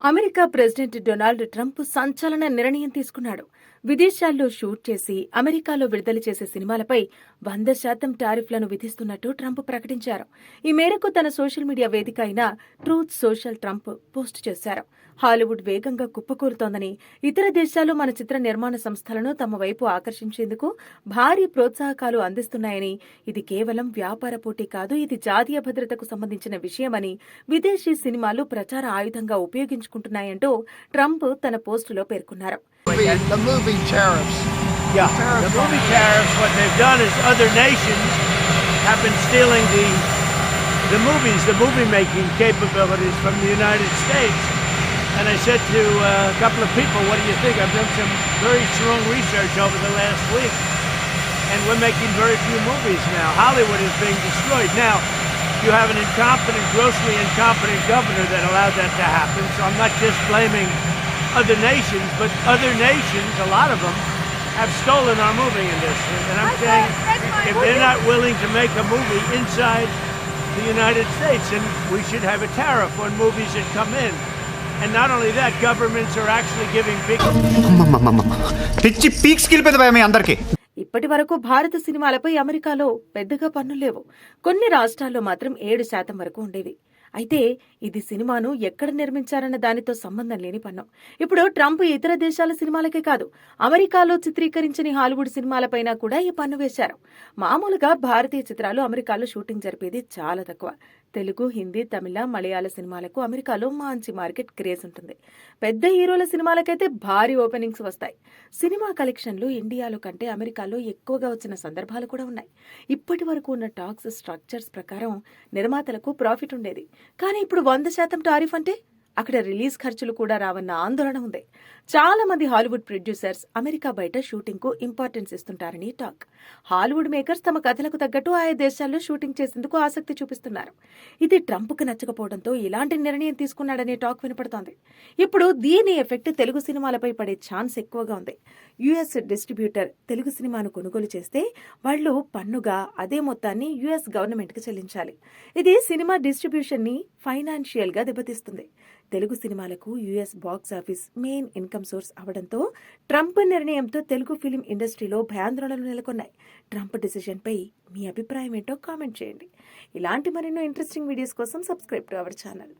America president Donald Trump సంచలన నిర్ణయం తీసుకున్నాడు. విదేశాల్లో షూట్ చేసి అమెరికాలో విడుదల చేసే సినిమాలపై 100% టారిఫ్లను విధిస్తున్నట్టు ట్రంప్ ప్రకటించారు. ఈ మేరకు తన సోషల్ మీడియా వేదిక అయిన ట్రూత్ సోషల్ ట్రంప్ పోస్ట్ చేశారు. హాలీవుడ్ వేగంగా కుప్పకూరుతోందని, ఇతర దేశాలు మన చిత్ర నిర్మాణ సంస్థలను తమ వైపు ఆకర్షించేందుకు భారీ ప్రోత్సాహకాలు అందిస్తున్నాయని, ఇది కేవలం వ్యాపార పోటీ కాదు, ఇది జాతీయ భద్రతకు సంబంధించిన విషయమని, విదేశీ సినిమాలు ప్రచార ఆయుధంగా ఉపయోగించుకుంటున్నాయంటూ ట్రంప్ తన పోస్టులో పేర్కొన్నారు. The movie tariffs. Yeah, the movie tariffs, what they've done is other nations have been stealing the movies, the movie-making capabilities from the United States. And I said to a couple of people, what do you think? I've done some very strong research over the last week, and we're making very few movies now. Hollywood is being destroyed. Now, you have an incompetent, grossly incompetent governor that allowed that to happen, so I'm not just blaming other nations, but other nations, a lot of them, have stolen our movie industry. And I'm saying, if they're not willing to make a movie inside the United States, then we should have a tariff on movies that come in. And not only that, governments are actually giving people... పిచ్చి peaks కిలిపోయింది మీ అందరికి. ఇప్పటి వరకు భారత సినిమాలపై అమెరికాలో పెద్దగా పన్నులు లేవు. కొన్ని రాష్ట్రాల్లో మాత్రం 7% వరకు ఉండేవి. అయితే ఇది సినిమాను ఎక్కడ నిర్మించారన్న దానితో సంబంధం లేని పన్ను. ఇప్పుడు ట్రంప్ ఇతర దేశాల సినిమాలకే కాదు, అమెరికాలో చిత్రీకరించని హాలీవుడ్ సినిమాలపైన కూడా ఈ పన్ను వేశారు. మామూలుగా భారతీయ చిత్రాలు అమెరికాలో షూటింగ్ జరిపేది చాలా తక్కువ. తెలుగు, హిందీ, తమిళ, మలయాళ సినిమాలకు అమెరికాలో మంచి మార్కెట్ క్రేజ్ ఉంటుంది. పెద్ద హీరోల సినిమాలకైతే భారీ ఓపెనింగ్స్ వస్తాయి. సినిమా కలెక్షన్లు ఇండియాలో కంటే అమెరికాలో ఎక్కువగా వచ్చిన సందర్భాలు కూడా ఉన్నాయి. ఇప్పటి వరకు ఉన్న టాక్స్ స్ట్రక్చర్స్ ప్రకారం నిర్మాతలకు ప్రాఫిట్ ఉండేది. కానీ ఇప్పుడు 100% టారిఫ్ అంటే అక్కడ రిలీజ్ ఖర్చులు కూడా రావన్న ఆందోళన ఉంది. చాలా మంది హాలీవుడ్ ప్రొడ్యూసర్స్ అమెరికా బయట షూటింగ్ కు ఇంపార్టెన్స్ ఇస్తుంటారని టాక్. హాలీవుడ్ మేకర్స్ తమ కథలకు తగ్గట్టు ఆయా దేశాల్లో షూటింగ్ చేసేందుకు ఆసక్తి చూపిస్తున్నారు. ఇది ట్రంప్ కు నచ్చకపోవడంతో ఇలాంటి నిర్ణయం తీసుకున్నాడనే టాక్ వినపడుతోంది. ఇప్పుడు దీని ఎఫెక్ట్ తెలుగు సినిమాలపై పడే ఛాన్స్ ఎక్కువగా ఉంది. యుఎస్ డిస్ట్రిబ్యూటర్ తెలుగు సినిమాను కొనుగోలు చేస్తే వాళ్లు పన్నుగా అదే మొత్తాన్ని యుఎస్ గవర్నమెంట్ కి చెల్లించాలి. ఇది సినిమా డిస్ట్రిబ్యూషన్ ని ఫైనాన్షియల్ గా దెబ్బతీస్తుంది. తెలుగు సినిమాలకు US box office main income source అవడంతో ట్రంప్ నిర్ణయంతో తెలుగు ఫిలిం ఇండస్ట్రీలో భయాందోళనలు నెలకొన్నాయి. ట్రంప్ డిసిజన్ పై మీ అభిప్రాయం ఏంటో కామెంట్ చేయండి. ఇలాంటి మరెన్నో ఇంట్రెస్టింగ్ వీడియోస్ కోసం సబ్స్క్రైబ్ టు అవర్ ఛానల్.